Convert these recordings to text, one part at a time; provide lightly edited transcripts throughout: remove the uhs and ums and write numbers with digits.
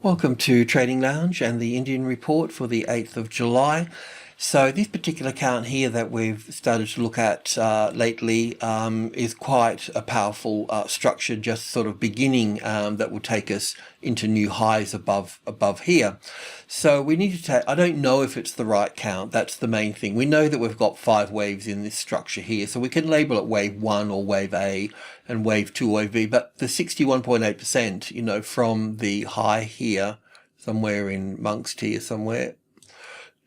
Welcome to Trading Lounge and the Indian report for the 8th of July. So this particular account here that we've started to look at lately is quite a powerful structure, just sort of beginning that will take us into new highs above here. So we need to take, I don't know if it's the right count, that's the main thing. We know that we've got 5 waves in this structure here, so we can label it wave 1 or wave A and wave 2 or wave B, but the 61.8%, you know, from the high here, somewhere in amongst here somewhere,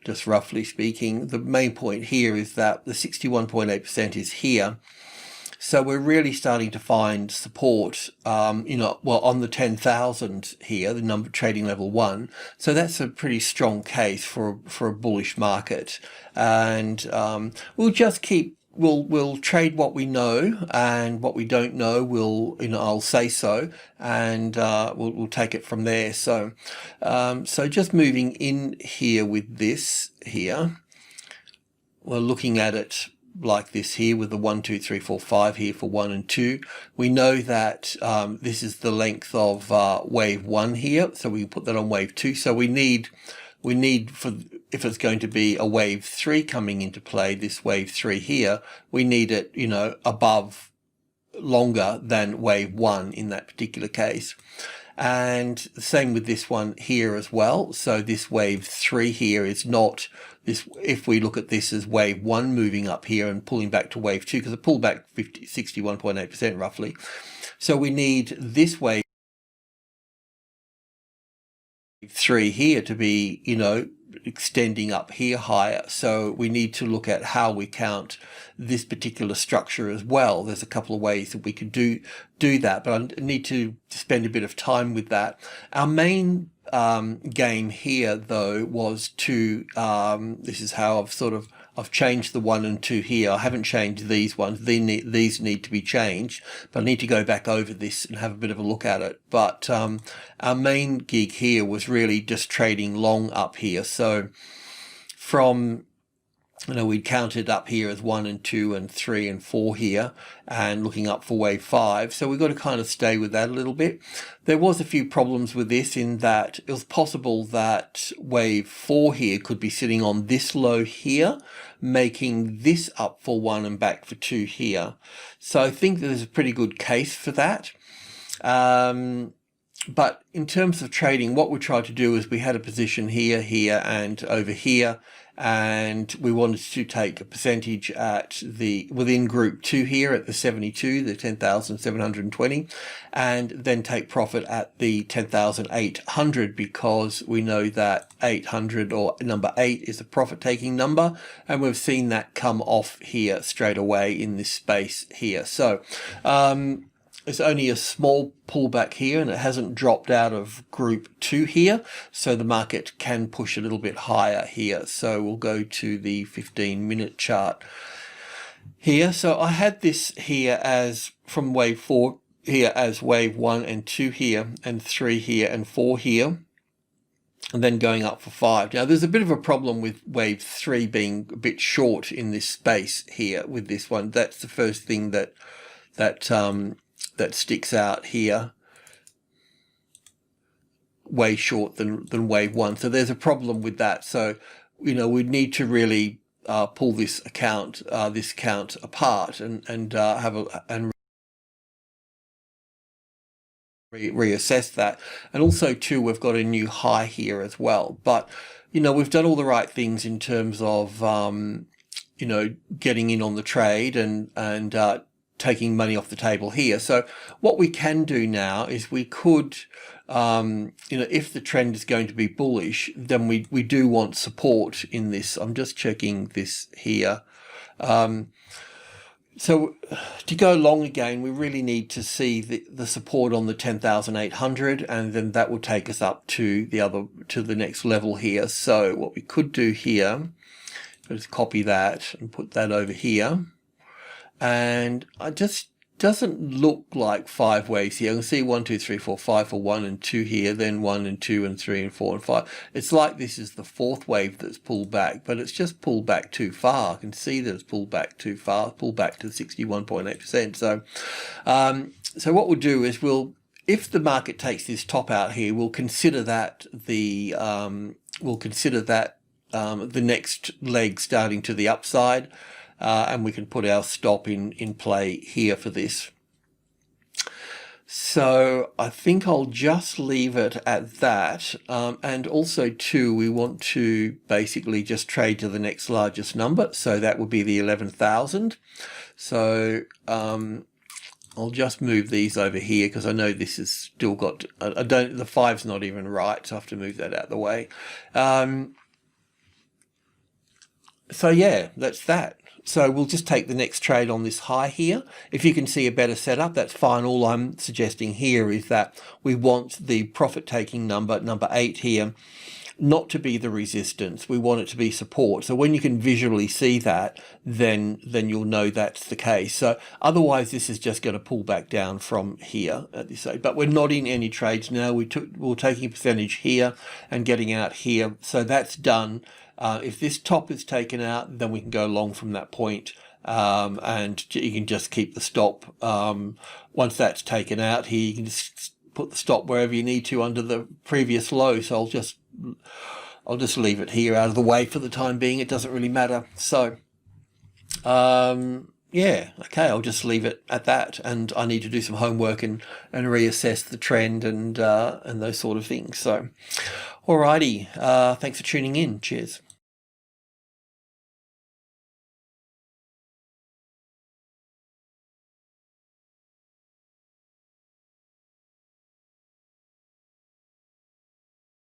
just roughly speaking, the main point here is that the 61.8% is here. So we're really starting to find support, on the 10,000 here, the number trading level 1. So that's a pretty strong case for a bullish market. And we'll just we'll trade what we know, and what we don't know, I'll say so, and we'll take it from there. So, so just moving in here with this here, we're looking at it like this here with the 1, 2, 3, 4, 5 here for 1 and 2. We know that this is the length of wave 1 here, so we put that on wave 2. So we need for, if it's going to be a wave 3 coming into play, this wave 3 here, we need it, above, longer than wave 1 in that particular case. And the same with this one here as well. So this wave 3 here is not this, if we look at this as wave 1 moving up here and pulling back to wave 2, because it pulled back 61.8% roughly. So we need this wave 3 here to be, extending up here higher. So we need to look at how we count this particular structure as well. There's a couple of ways that we could do that, but I need to spend a bit of time with that. Our main game here though was to this is how I've changed the 1 and 2 here. I haven't changed these ones. These need to be changed, but I need to go back over this and have a bit of a look at it. But our main gig here was really just trading long up here. So from, we counted up here as 1 and 2 and 3 and 4 here, and looking up for wave 5. So we've got to kind of stay with that a little bit. There was a few problems with this in that it was possible that wave 4 here could be sitting on this low here, making this up for 1 and back for 2 here. So I think there's a pretty good case for that. But in terms of trading, what we tried to do is we had a position here, here, and over here, and we wanted to take a percentage at within group 2 here at the 72, the 10,720, and then take profit at the 10,800, because we know that 800 or number 8 is a profit taking number, and we've seen that come off here straight away in this space here. So it's only a small pullback here, and it hasn't dropped out of group 2 here, so the market can push a little bit higher here. So we'll go to the 15-minute chart here. So I had this here as from wave 4 here as wave 1 and 2 here, and 3 here and 4 here, and then going up for 5. Now there's a bit of a problem with wave 3 being a bit short in this space here with this one. That's the first thing that sticks out here, way short than wave 1. So there's a problem with that. So, we need to really pull this count apart and reassess that. And also too, we've got a new high here as well. But, we've done all the right things in terms of, getting in on the trade and taking money off the table here. So what we can do now is we could, if the trend is going to be bullish, then we do want support in this. I'm just checking this here. So to go long again, we really need to see the support on the 10,800, and then that will take us up to the next level here. So what we could do here is copy that and put that over here. And it just doesn't look like 5 waves here. I can see 1, 2, 3, 4, 5 for 1 and 2 here, then 1 and 2 and 3 and 4 and 5. It's like this is the 4th wave that's pulled back, but it's just pulled back too far. I can see that it's pulled back too far, pulled back to 61.8%. So, so what we'll do is we'll if the market takes this top out here, we'll consider that the next leg starting to the upside, and we can put our stop in play here for this. So I think I'll just leave it at that. And also too, we want to basically just trade to the next largest number. So that would be the 11,000. So I'll just move these over here because I know this has still got, the 5's not even right. So I have to move that out of the way. So yeah, that's that. So we'll just take the next trade on this high here. If you can see a better setup, that's fine. All I'm suggesting here is that we want the profit-taking number 8 here, not to be the resistance. We want it to be support. So when you can visually see that, then you'll know that's the case. So otherwise, this is just going to pull back down from here at this stage. But we're not in any trades now. We're taking a percentage here and getting out here. So that's done. If this top is taken out, then we can go long from that point, and you can just keep the stop. Once that's taken out here, you can just put the stop wherever you need to under the previous low. So I'll just leave it here out of the way for the time being. It doesn't really matter. So yeah, okay, I'll just leave it at that, and I need to do some homework and reassess the trend and those sort of things. So alrighty, thanks for tuning in. Cheers.